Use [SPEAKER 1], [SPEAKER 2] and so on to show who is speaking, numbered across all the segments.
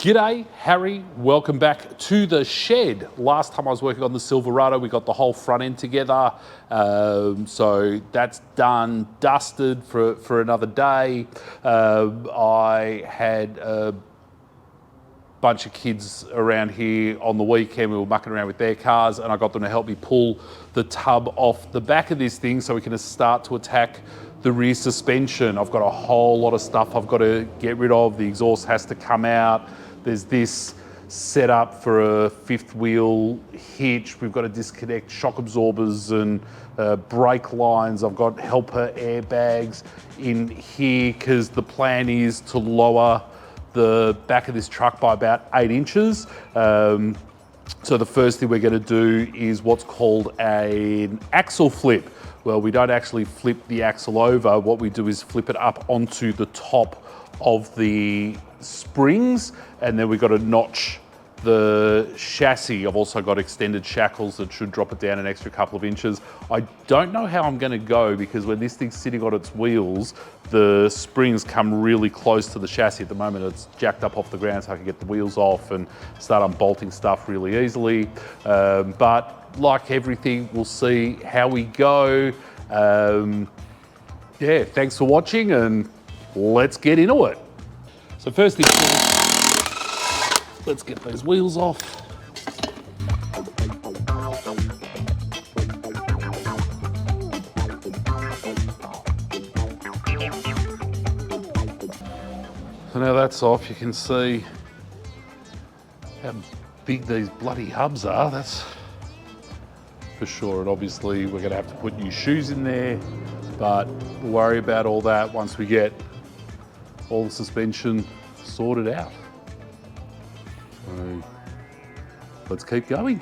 [SPEAKER 1] G'day, Harry. Welcome back to the shed. Last time I was working on the Silverado, we got the whole front end together. So that's done, dusted for another day. I had a bunch of kids around here on the weekend. We were mucking around with their cars and I got them to help me pull the tub off the back of this thing so we can start to attack the rear suspension. I've got a whole lot of stuff I've got to get rid of. The exhaust has to come out. There's this set up for a fifth wheel hitch. We've got to disconnect shock absorbers and brake lines. I've got helper airbags in here because the plan is to lower the back of this truck by about 8 inches. So the first thing we're going to do is what's called an axle flip. Well, we don't actually flip the axle over. What we do is flip it up onto the top of the springs, and then we've got to notch the chassis. I've also got extended shackles that should drop it down an extra couple of inches. I don't know how I'm going to go because when this thing's sitting on its wheels, the springs come really close to the chassis. At the moment, it's jacked up off the ground so I can get the wheels off and start unbolting stuff really easily. But like everything, we'll see how we go. Yeah, thanks for watching and let's get into it. So first thing first, let's get those wheels off. So now that's off, you can see how big these bloody hubs are, that's for sure. And obviously we're gonna have to put new shoes in there, but we'll worry about all that once we get all the suspension sorted out. So let's keep going.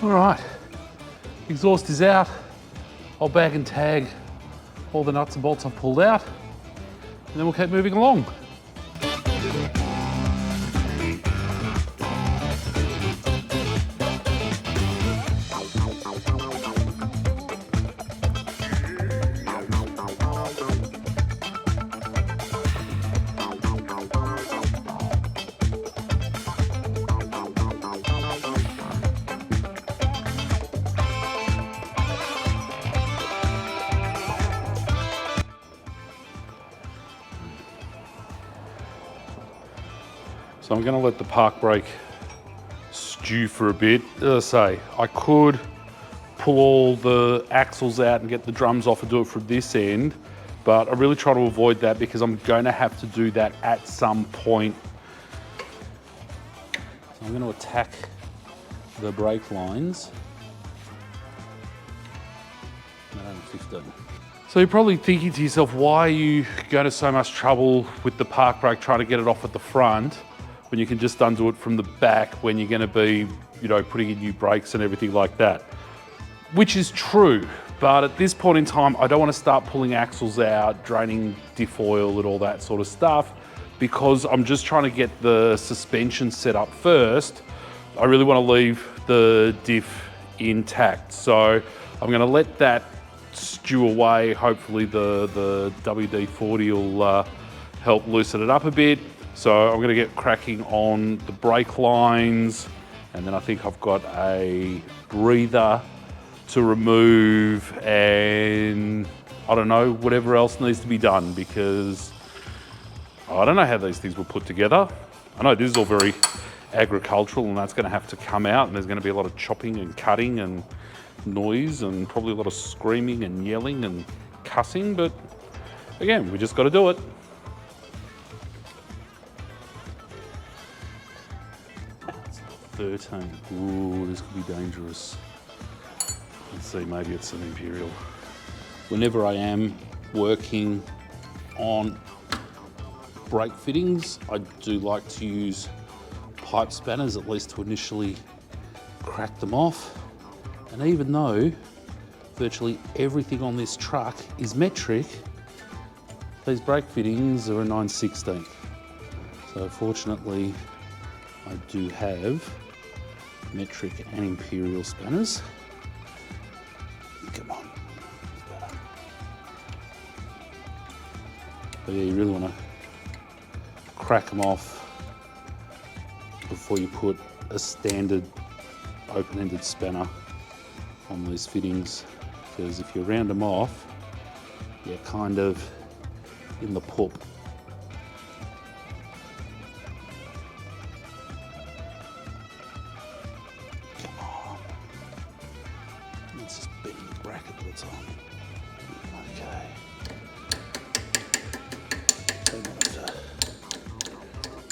[SPEAKER 1] All right, exhaust is out. I'll bag and tag all the nuts and bolts I've pulled out, and then we'll keep moving along. So I'm going to let the park brake stew for a bit. As I say, I could pull all the axles out and get the drums off and do it from this end, but I really try to avoid that because I'm going to have to do that at some point. So I'm going to attack the brake lines. 15. So you're probably thinking to yourself, why are you going to so much trouble with the park brake trying to get it off at the front when you can just undo it from the back when you're going to be, you know, putting in new brakes and everything like that? Which is true, but at this point in time, I don't want to start pulling axles out, draining diff oil and all that sort of stuff, because I'm just trying to get the suspension set up first. I really want to leave the diff intact. So I'm going to let that stew away. Hopefully the WD-40 will help loosen it up a bit. So I'm going to get cracking on the brake lines, and then I think I've got a breather to remove, and I don't know, whatever else needs to be done, because I don't know how these things were put together. I know this is all very agricultural and that's going to have to come out, and there's going to be a lot of chopping and cutting and noise and probably a lot of screaming and yelling and cussing, but again, we just got to do it. It's 13. Ooh, this could be dangerous. Let's see, maybe it's an Imperial. Whenever I am working on brake fittings, I do like to use pipe spanners, at least to initially crack them off. And even though virtually everything on this truck is metric, these brake fittings are a 9/16. So fortunately, I do have metric and imperial spanners. Come on. But yeah, you really want to crack them off before you put a standard open-ended spanner on these fittings, because if you round them off, you're kind of in the poop. Come on. Let's just bend the bracket that it's on. Okay.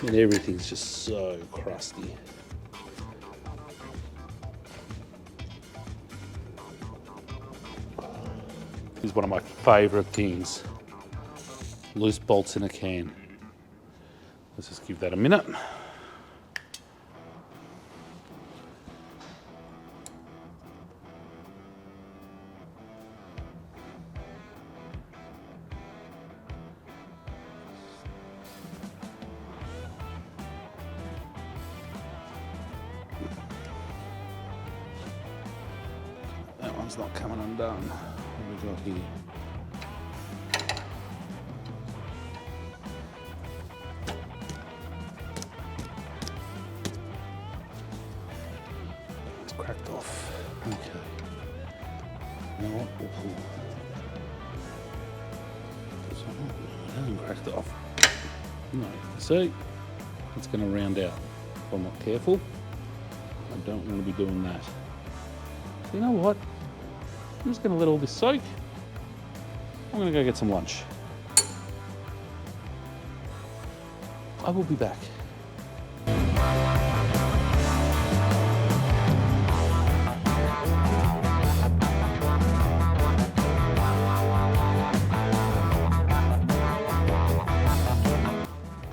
[SPEAKER 1] And everything's just so crusty. This is one of my favourite things. Loose bolts in a can. Let's just give that a minute. That one's not coming undone. What have we got here? It's cracked off. Okay. You know what? We'll pull. It hasn't cracked off. No. See? It's going to round out. If I'm not careful, I don't want to be doing that. So you know what? I'm just going to let all this soak. I'm going to go get some lunch. I will be back.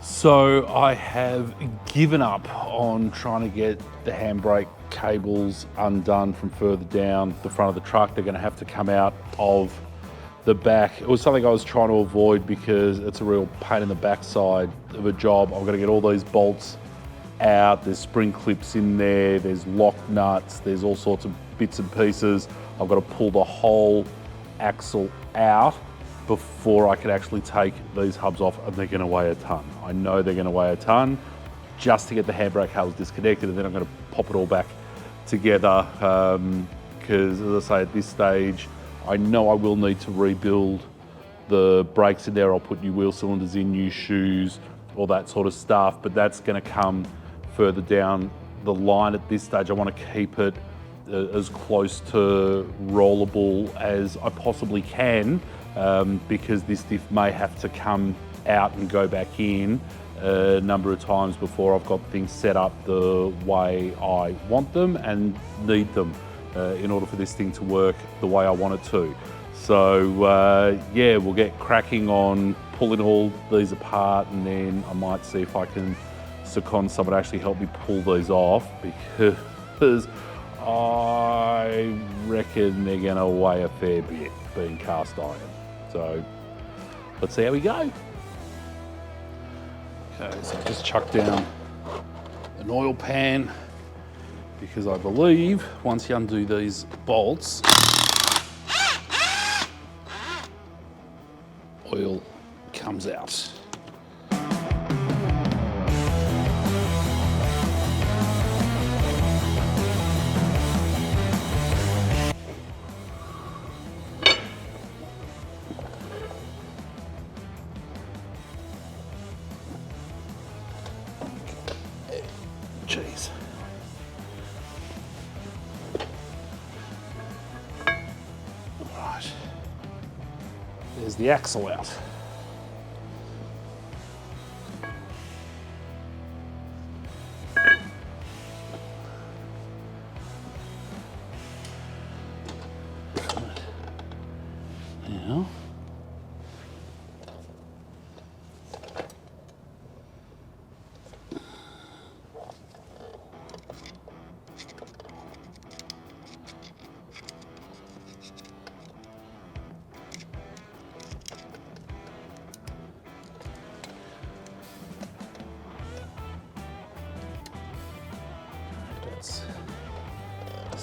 [SPEAKER 1] So I have given up on trying to get the handbrake cables undone from further down the front of the truck. They're going to have to come out of the back. It was something I was trying to avoid because it's a real pain in the backside of a job. I've got to get all these bolts out. There's spring clips in there. There's lock nuts. There's all sorts of bits and pieces. I've got to pull the whole axle out before I could actually take these hubs off, and they're going to weigh a ton. I know they're going to weigh a ton just to get the handbrake cables disconnected, and then I'm going to pop it all back together because, as I say, at this stage, I know I will need to rebuild the brakes in there. I'll put new wheel cylinders in, new shoes, all that sort of stuff, but that's going to come further down the line. At this stage, I want to keep it as close to rollable as I possibly can, because this diff may have to come out and go back in a number of times before I've got things set up the way I want them and need them in order for this thing to work the way I want it to. So yeah, we'll get cracking on pulling all these apart, and then I might see if I can second someone to actually help me pull these off, because I reckon they're going to weigh a fair bit being cast iron. So let's see how we go. Okay, so I just chucked down an oil pan because I believe once you undo these bolts, oil comes out. Jeez. All right. There's the axle out. Now,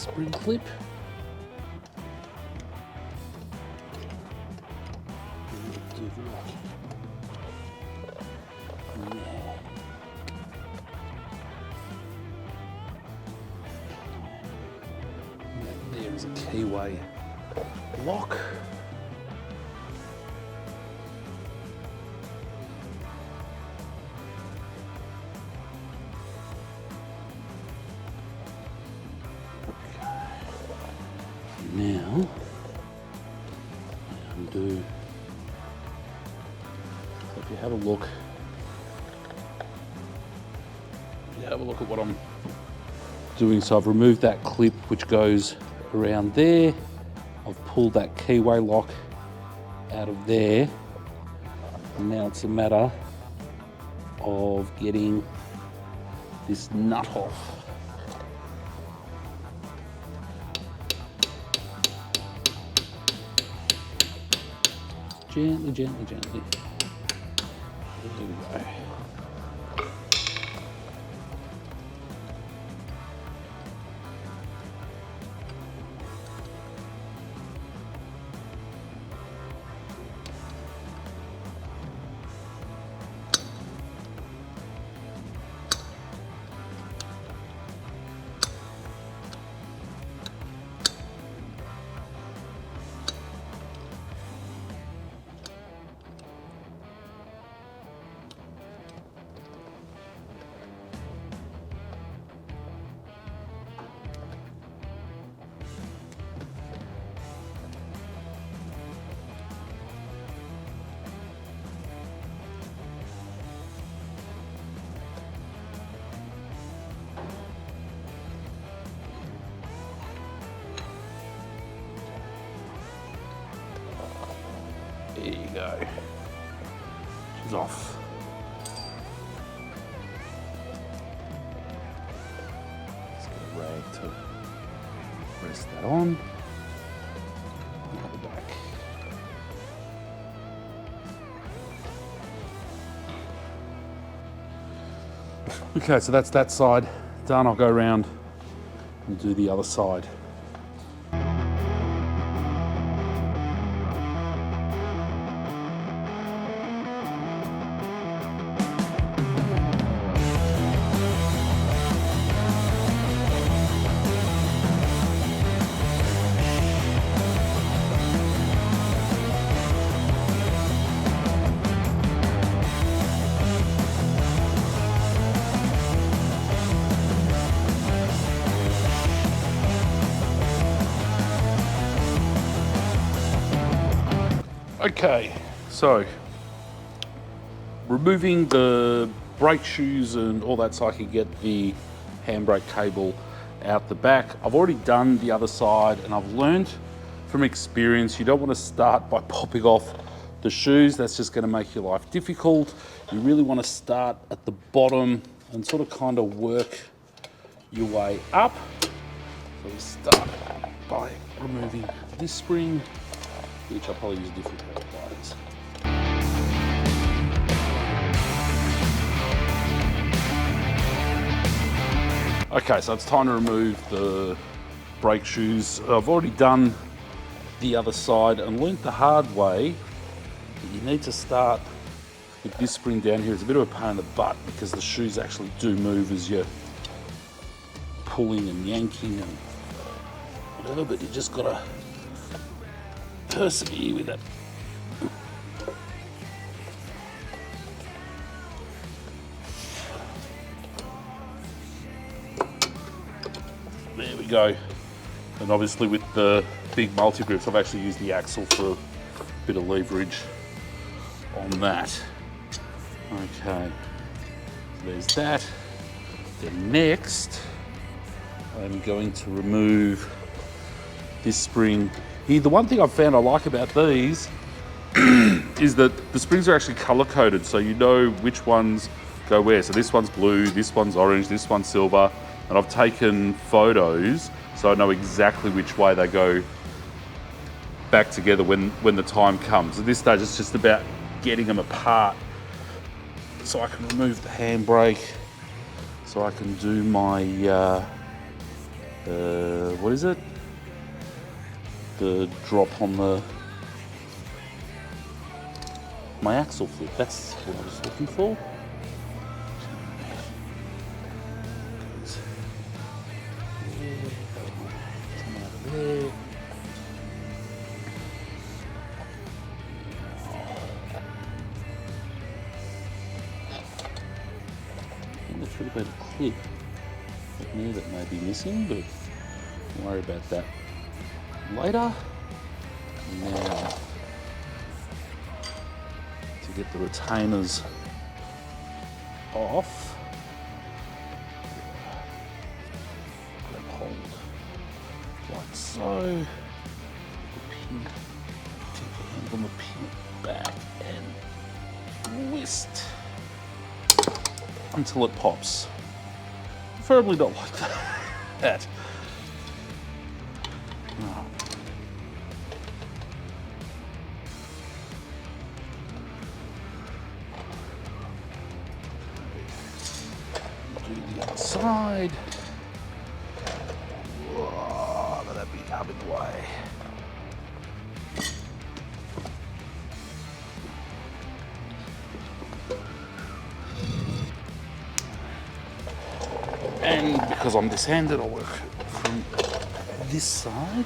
[SPEAKER 1] spring clip. Do the lock. Yeah. There's a keyway lock. Now, undo. So if you have a look, at what I'm doing. So I've removed that clip which goes around there. I've pulled that keyway lock out of there. And now it's a matter of getting this nut off. Gently, gently, gently. There we go. There you go. She's off. Let's get a rag to rest that on. Have it back. Okay, so that's that side done. I'll go around and do the other side. Okay, so removing the brake shoes and all that so I can get the handbrake cable out the back. I've already done the other side and I've learned from experience you don't want to start by popping off the shoes. That's just going to make your life difficult. You really want to start at the bottom and sort of kind of work your way up. So we start by removing this spring, which I'll probably use a different pair of pliers. Okay, so it's time to remove the brake shoes. I've already done the other side and learnt the hard way that you need to start with this spring down here. It's a bit of a pain in the butt because the shoes actually do move as you're pulling and yanking and whatever, but you just gotta persevere with it. There we go. And obviously with the big multi-grips, I've actually used the axle for a bit of leverage on that. Okay, so there's that. Then next, I'm going to remove this spring here. The one thing I've found I like about these is that the springs are actually color coded, so you know which ones go where. So this one's blue, this one's orange, this one's silver, and I've taken photos so I know exactly which way they go back together when the time comes. At this stage, it's just about getting them apart so I can remove the handbrake, so I can do my what is it? The drop on my axle flip. That's what I was looking for. There. There's a little bit of clip there that may be missing, but don't worry about that later. Now, to get the retainers off, grab hold like so. The pin, keep your hand on the pin back and twist until it pops. Preferably not like that. Oh. Do the other side. Whoa, that'd be up in the way. And because I'm this-handed, I'll work from this side.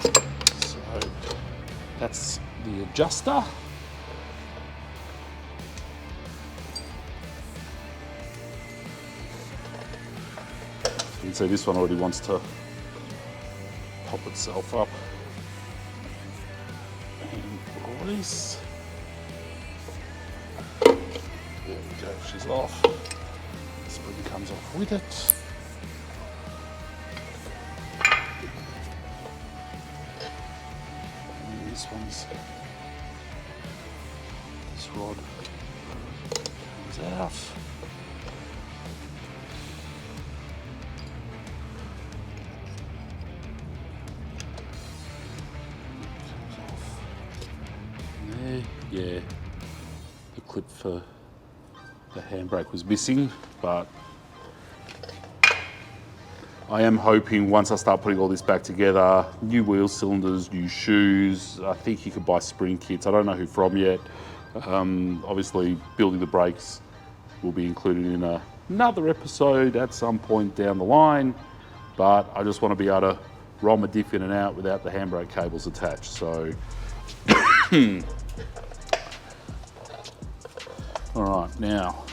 [SPEAKER 1] So that's the adjuster. You can see this one already wants to pop itself up. And release. There we go, she's off. Spring comes off with it. And this rod comes out. Comes off. And there, yeah, the clip for the handbrake was missing, but I am hoping once I start putting all this back together, new wheel cylinders, new shoes, I think you could buy spring kits. I don't know who from yet. Obviously, building the brakes will be included in another episode at some point down the line, but I just want to be able to roll my diff in and out without the handbrake cables attached. So, all right, now,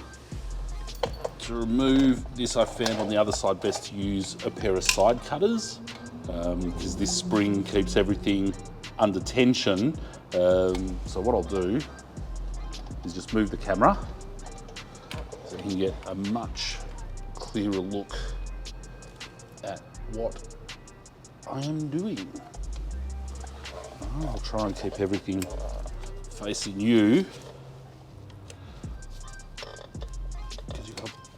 [SPEAKER 1] to remove this, I found on the other side best to use a pair of side cutters because this spring keeps everything under tension. So what I'll do is just move the camera so you can get a much clearer look at what I am doing. I'll try and keep everything facing you.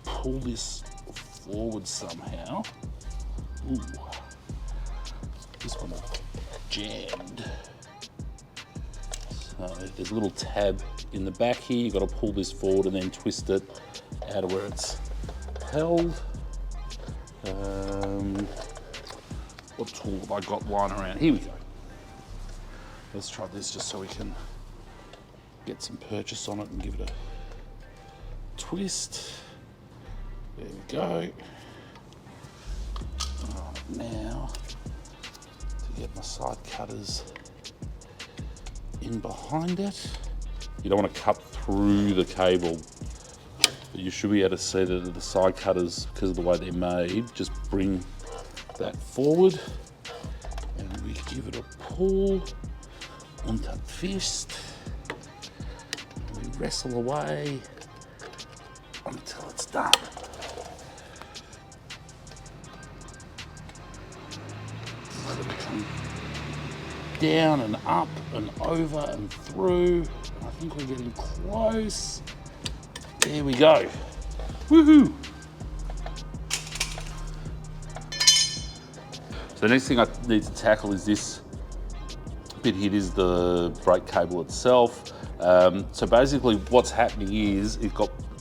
[SPEAKER 1] Pull this forward somehow. Ooh, this one jammed. So there's a little tab in the back here. You've got to pull this forward and then twist it out of where it's held. What tool have I got lying around? Here we go. Let's try this just so we can get some purchase on it and give it a twist. There we go. Right, now, to get my side cutters in behind it. You don't want to cut through the cable, but you should be able to see that the side cutters, because of the way they're made, just bring that forward. And we give it a pull onto the fist. And we wrestle away until it's done. Down and up and over and through. I think we're getting close. There we go. Woohoo! So the next thing I need to tackle is this bit here. Is the brake cable itself. So basically what's happening is it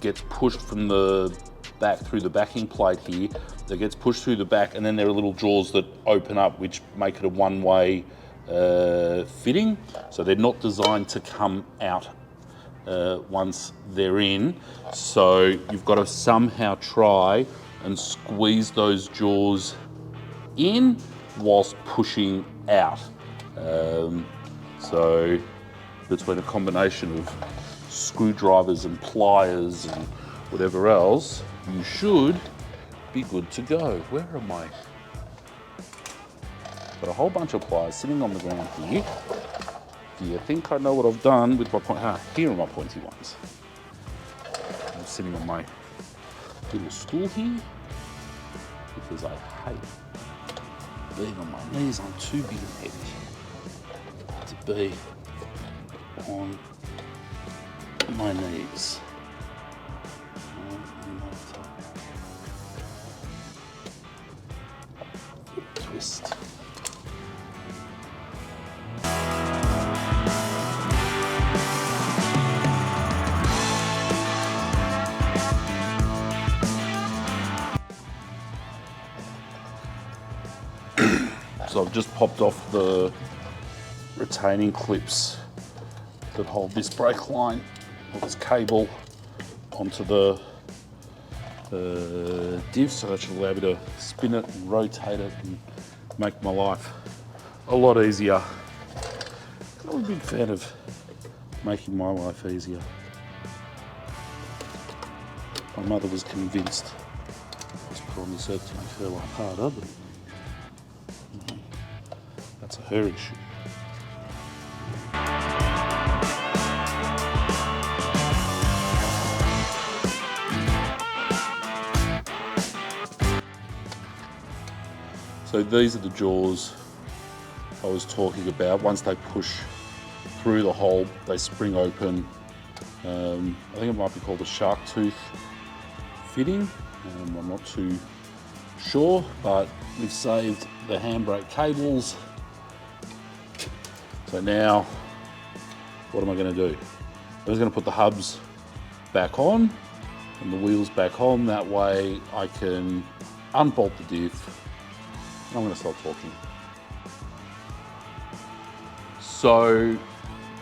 [SPEAKER 1] gets pushed from the back through the backing plate here that gets pushed through the back, and then there are little drawers that open up which make it a one-way fitting. So they're not designed to come out once they're in. So you've got to somehow try and squeeze those jaws in whilst pushing out. So between a combination of screwdrivers and pliers and whatever else, you should be good to go. Where am I? Got a whole bunch of pliers sitting on the ground here. Do you think I know what I've done with my here are my pointy ones. I'm sitting on my little stool here because I hate being on my knees. I'm too big and heavy to be on my knees. Twist. So I've just popped off the retaining clips that hold this brake line or this cable onto the div, so that should allow me to spin it and rotate it and make my life a lot easier. I'm a big fan of making my life easier. My mother was convinced I was put on this earth to make her life harder, but that's a her issue. So these are the jaws I was talking about. Once they push through the hole, they spring open. I think it might be called a shark tooth fitting. I'm not too sure, but we've saved the handbrake cables. So now, what am I going to do? I'm just going to put the hubs back on and the wheels back on. That way I can unbolt the diff. I'm going to stop talking. So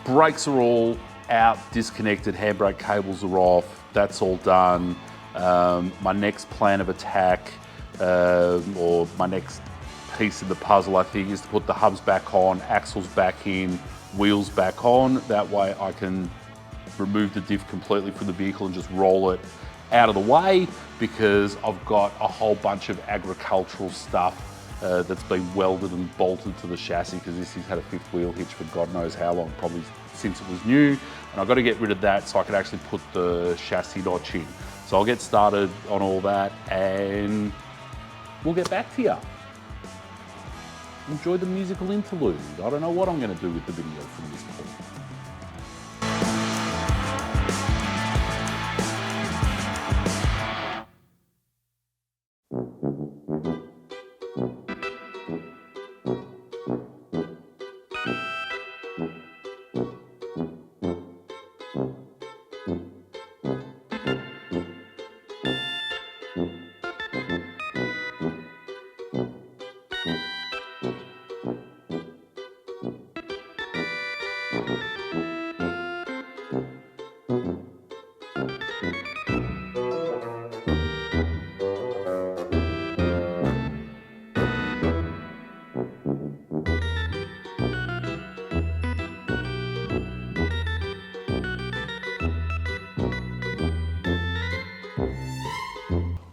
[SPEAKER 1] brakes are all out, disconnected, handbrake cables are off. That's all done. My next plan of attack, or my next piece of the puzzle, I think, is to put the hubs back on, axles back in, wheels back on. That way I can remove the diff completely from the vehicle and just roll it out of the way, because I've got a whole bunch of agricultural stuff that's been welded and bolted to the chassis, because this has had a fifth wheel hitch for God knows how long, probably since it was new. And I've got to get rid of that so I can actually put the chassis notch in. So I'll get started on all that and we'll get back to you. Enjoy the musical interlude. I don't know what I'm going to do with the video from this point.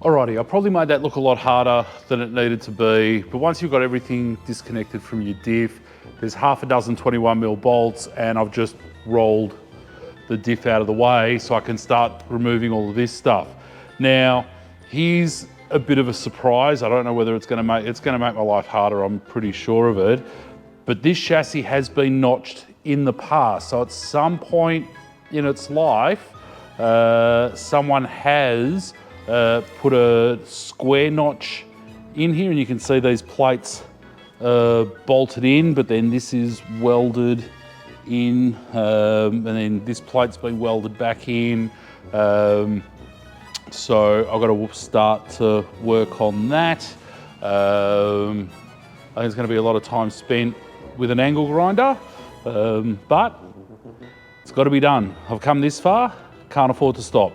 [SPEAKER 1] Alrighty, I probably made that look a lot harder than it needed to be, but once you've got everything disconnected from your diff, there's half a dozen 21mm bolts, and I've just rolled the diff out of the way so I can start removing all of this stuff. Now, here's a bit of a surprise. I don't know whether it's gonna make my life harder, I'm pretty sure of it, but this chassis has been notched in the past. So at some point in its life, someone has put a square notch in here, and you can see these plates bolted in, but then this is welded in, and then this plate's been welded back in. So I've got to start to work on that. I think it's going to be a lot of time spent with an angle grinder, but it's got to be done. I've come this far, can't afford to stop.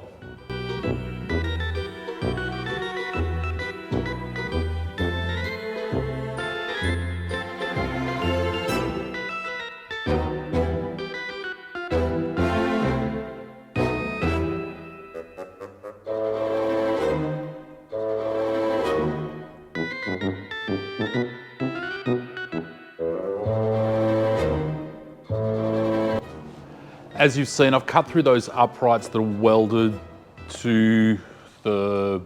[SPEAKER 1] As you've seen, I've cut through those uprights that are welded to the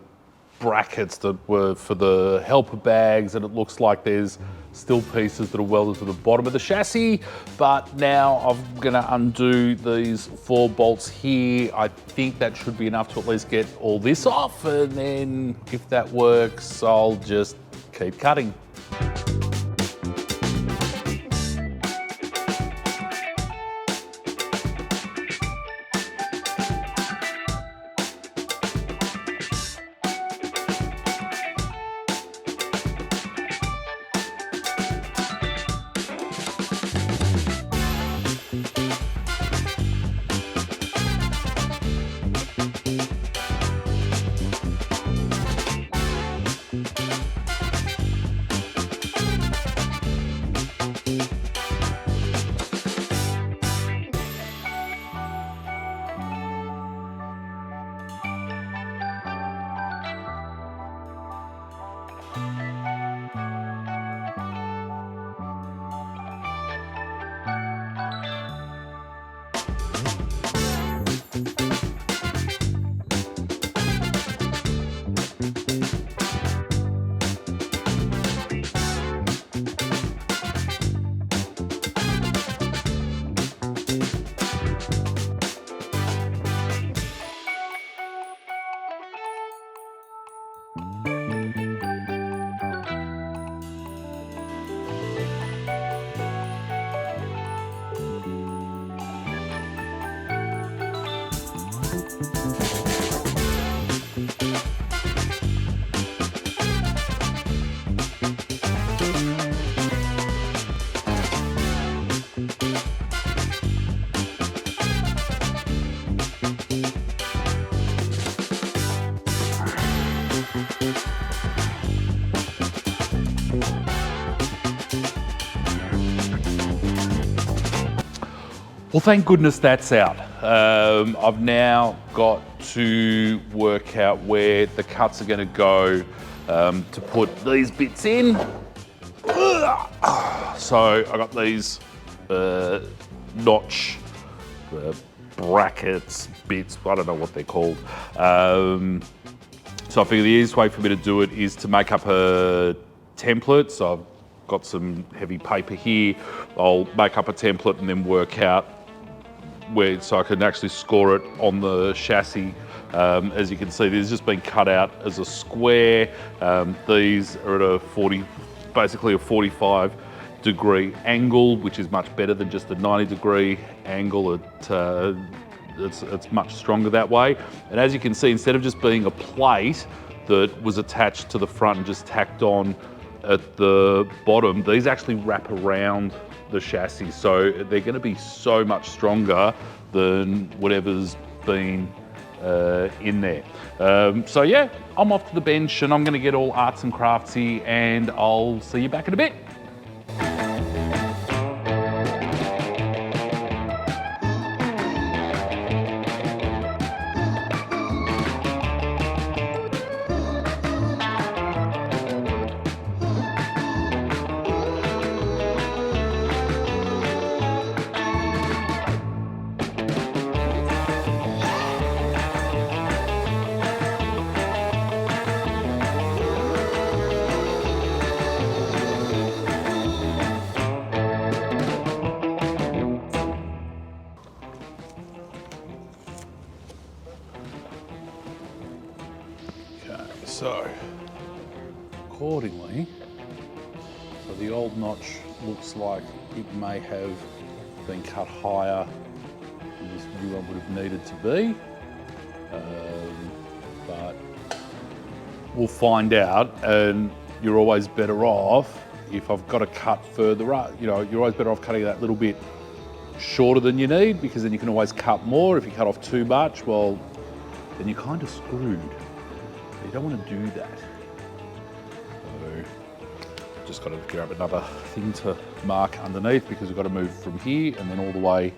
[SPEAKER 1] brackets that were for the helper bags, and it looks like there's still pieces that are welded to the bottom of the chassis. But now I'm gonna undo these 4 bolts here. I think that should be enough to at least get all this off, and then if that works, I'll just keep cutting. Well, thank goodness that's out. I've now got to work out where the cuts are going to go to put these bits in. So I got these notch brackets, bits, I don't know what they're called. So I figure the easiest way for me to do it is to make up a template. So I've got some heavy paper here. I'll make up a template and then work out where, so I can actually score it on the chassis. As you can see, this has just been cut out as a square. These are at a basically a 45-degree angle, which is much better than just a 90-degree angle. It's much stronger that way. And as you can see, instead of just being a plate that was attached to the front and just tacked on at the bottom, these actually wrap around the chassis. So they're going to be so much stronger than whatever's been in there. So yeah, I'm off to the bench and I'm going to get all arts and craftsy, and I'll see you back in a bit. So, accordingly, so the old notch looks like it may have been cut higher than this new one would have needed to be. but we'll find out. And you're always better off if I've got to cut further up. You know, you're always better off cutting that little bit shorter than you need, because then you can always cut more. If you cut off too much, well, then you're kind of screwed. You don't want to do that. So just got to grab another thing to mark underneath, because we've got to move from here and then all the way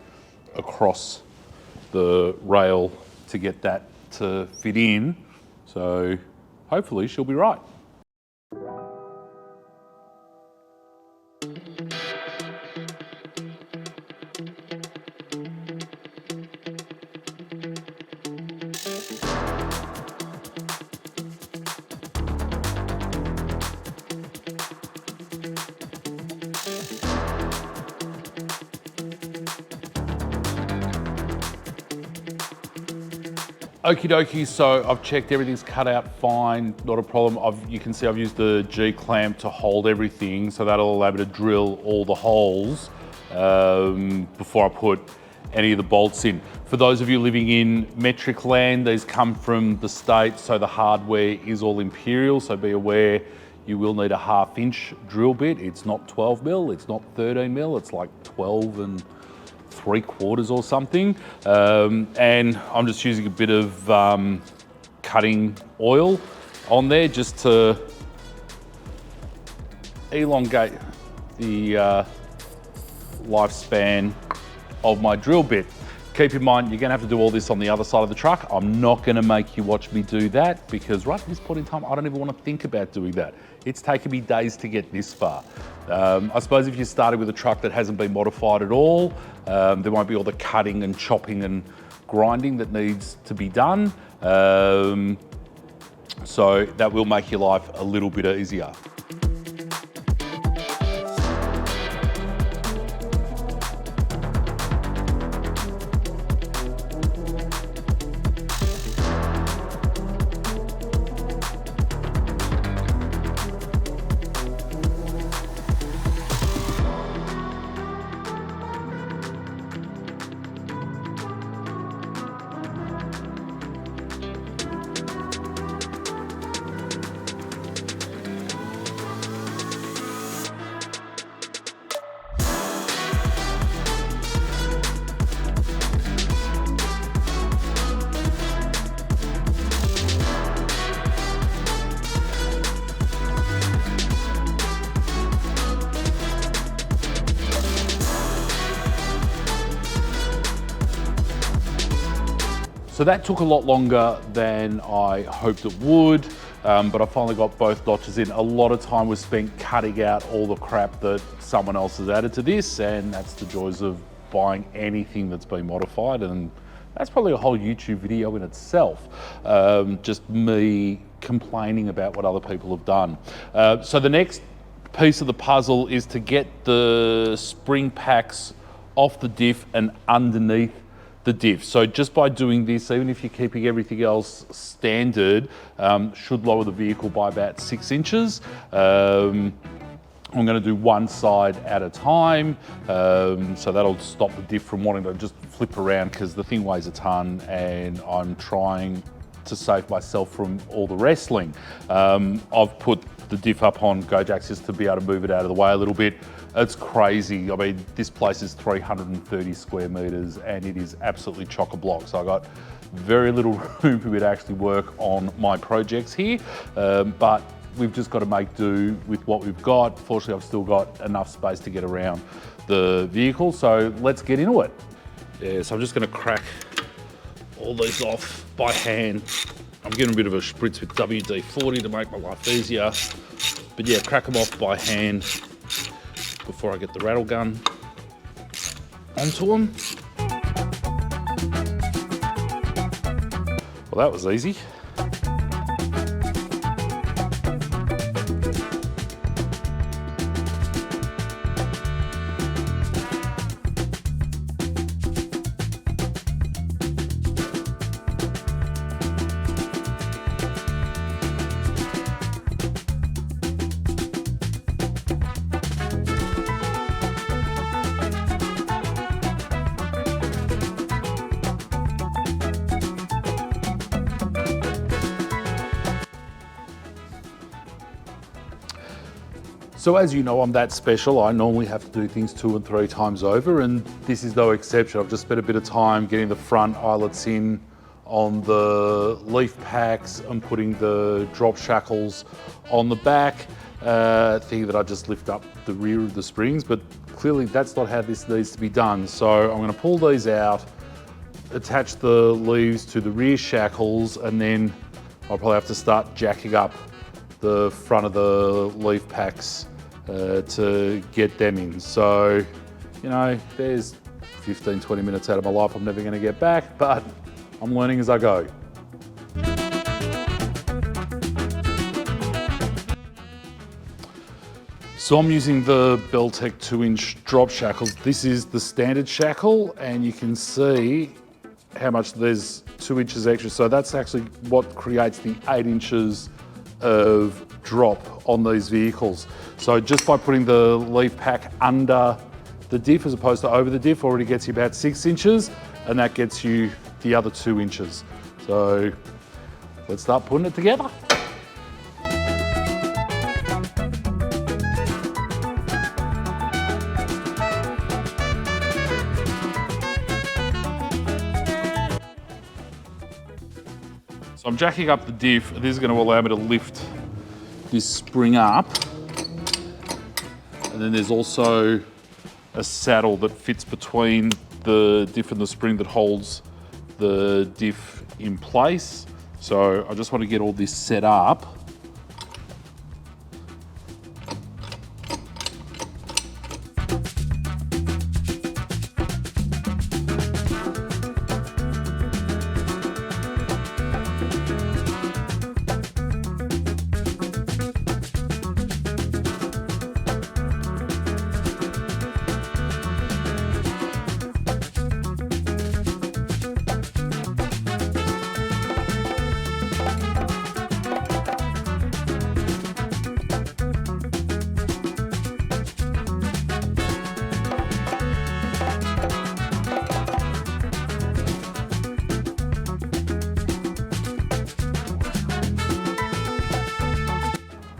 [SPEAKER 1] across the rail to get that to fit in. So hopefully she'll be right. Okie dokie, so I've checked, everything's cut out fine, not a problem. You can see I've used the G-clamp to hold everything, so that'll allow me to drill all the holes before I put any of the bolts in. For those of you living in metric land, these come from the States, so the hardware is all imperial, so be aware you will need a 1/2 inch drill bit. It's not 12 mil, it's not 13 mil, it's like 12 and 3/4 or something. And I'm just using a bit of cutting oil on there just to elongate the lifespan of my drill bit. Keep in mind, you're gonna have to do all this on the other side of the truck. I'm not gonna make you watch me do that, because right at this point in time, I don't even wanna think about doing that. It's taken me days to get this far. I suppose if you started with a truck that hasn't been modified at all, there won't be all the cutting and chopping and grinding that needs to be done. So that will make your life a little bit easier. So that took a lot longer than I hoped it would, but I finally got both notches in. A lot of time was spent cutting out all the crap that someone else has added to this, and that's the joys of buying anything that's been modified, and that's probably a whole YouTube video in itself, just me complaining about what other people have done. So the next piece of the puzzle is to get the spring packs off the diff and underneath the diff. So just by doing this, even if you're keeping everything else standard, should lower the vehicle by about 6 inches. I'm going to do one side at a time, so that'll stop the diff from wanting to just flip around, because the thing weighs a ton and I'm trying to save myself from all the wrestling. I've put the diff up on Gojaxes to be able to move it out of the way a little bit. It's crazy. I mean, this place is 330 square meters and it is absolutely chock-a-block. So I got very little room for me to actually work on my projects here, but we've just got to make do with what we've got. Fortunately, I've still got enough space to get around the vehicle, so let's get into it. Yeah, so I'm just going to crack all these off by hand. I'm getting a bit of a spritz with WD-40 to make my life easier, but yeah, crack them off by hand before I get the rattle gun onto them. Well, that was easy. So as you know, I'm that special. I normally have to do things 2 and 3 times over, and this is no exception. I've just spent a bit of time getting the front eyelets in on the leaf packs and putting the drop shackles on the back, thinking that I just lift up the rear of the springs, but clearly that's not how this needs to be done. So I'm gonna pull these out, attach the leaves to the rear shackles, and then I'll probably have to start jacking up the front of the leaf packs to get them in. So, you know, there's 15, 20 minutes out of my life I'm never gonna get back, but I'm learning as I go. So I'm using the Beltec 2-inch drop shackles. This is the standard shackle, and you can see how much there's 2 inches extra. So that's actually what creates the 8 inches of drop on these vehicles. So just by putting the leaf pack under the diff as opposed to over the diff already gets you about 6 inches, and that gets you the other 2 inches. So let's start putting it together. So I'm jacking up the diff. This is going to allow me to lift this spring up. And then there's also a saddle that fits between the diff and the spring that holds the diff in place. So I just want to get all this set up.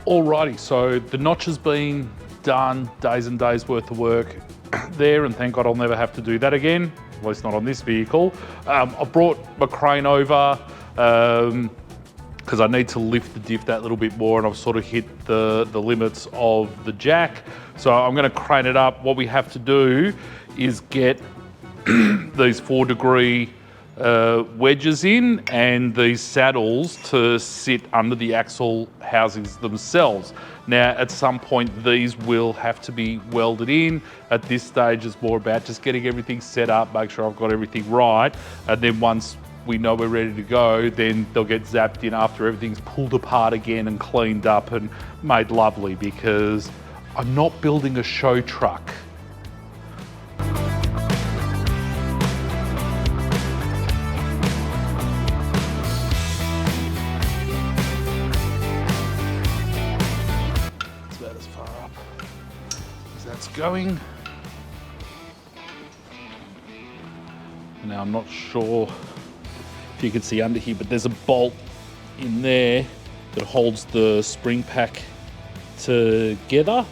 [SPEAKER 1] Alrighty, so the notch has been done, days and days worth of work there, and thank God I'll never have to do that again, at least not on this vehicle. I brought my crane over because I need to lift the diff that little bit more, and I've sort of hit the limits of the jack. So I'm gonna crane it up. What we have to do is get these 4-degree wedges in and these saddles to sit under the axle housings themselves. Now, at some point, these will have to be welded in. At this stage, it's more about just getting everything set up, make sure I've got everything right, and then once we know we're ready to go, then they'll get zapped in after everything's pulled apart again and cleaned up and made lovely, because I'm not building a show truck. Going. Now I'm not sure if you can see under here, but there's a bolt in there that holds the spring pack together.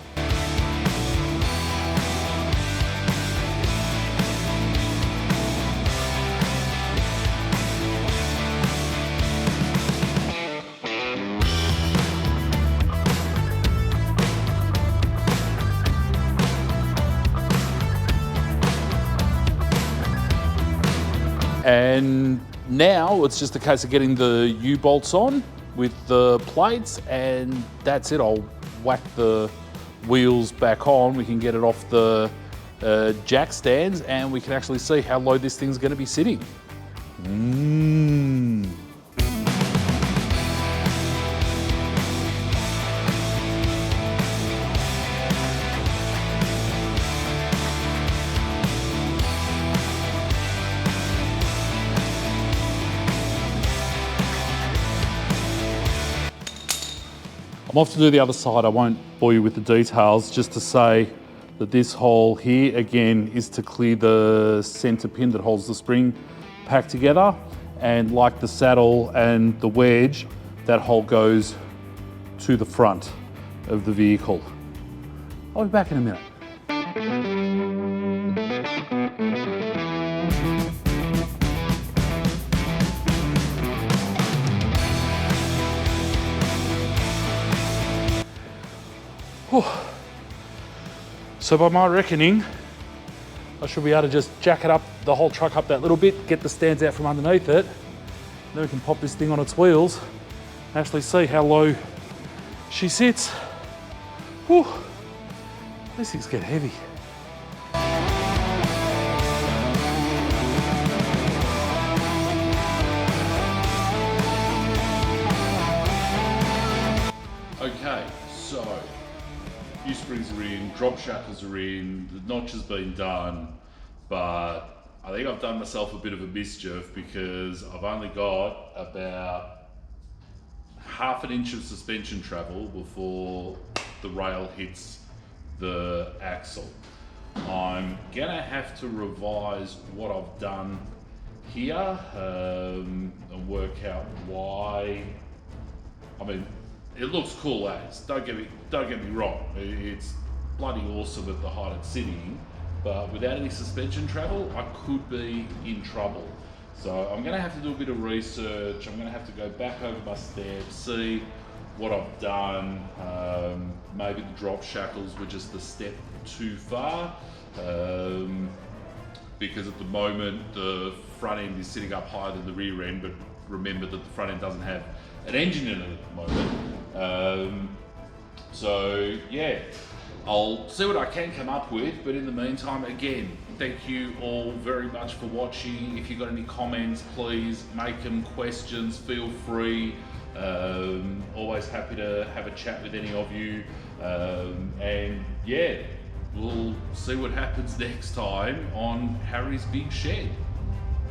[SPEAKER 1] And now it's just a case of getting the U-bolts on with the plates, and that's it. I'll whack the wheels back on. We can get it off the jack stands, and we can actually see how low this thing's going to be sitting. I'm off to do the other side. I won't bore you with the details, just to say that this hole here, again, is to clear the center pin that holds the spring pack together. And like the saddle and the wedge, that hole goes to the front of the vehicle. I'll be back in a minute. Whew. So by my reckoning, I should be able to just jack it up, the whole truck up that little bit, get the stands out from underneath it. Then we can pop this thing on its wheels, actually see how low she sits. Whew. These things get heavy. Okay, so U-springs are in, drop shackles are in, the notch has been done, but I think I've done myself a bit of a mischief because I've only got about ½ an inch of suspension travel before the rail hits the axle. I'm gonna have to revise what I've done here and work out why. I mean, it looks cool as, don't get me wrong, it's bloody awesome at the height it's sitting, but without any suspension travel, I could be in trouble. So I'm gonna have to do a bit of research, I'm gonna have to go back over my steps, see what I've done. Maybe the drop shackles were just a step too far, because at the moment the front end is sitting up higher than the rear end, but remember that the front end doesn't have an engine in it at the moment. So yeah, I'll see what I can come up with, but in the meantime, again, thank you all very much for watching. If you've got any comments, please make them questions, feel free. Always happy to have a chat with any of you. And yeah, we'll see what happens next time on Harry's Big Shed.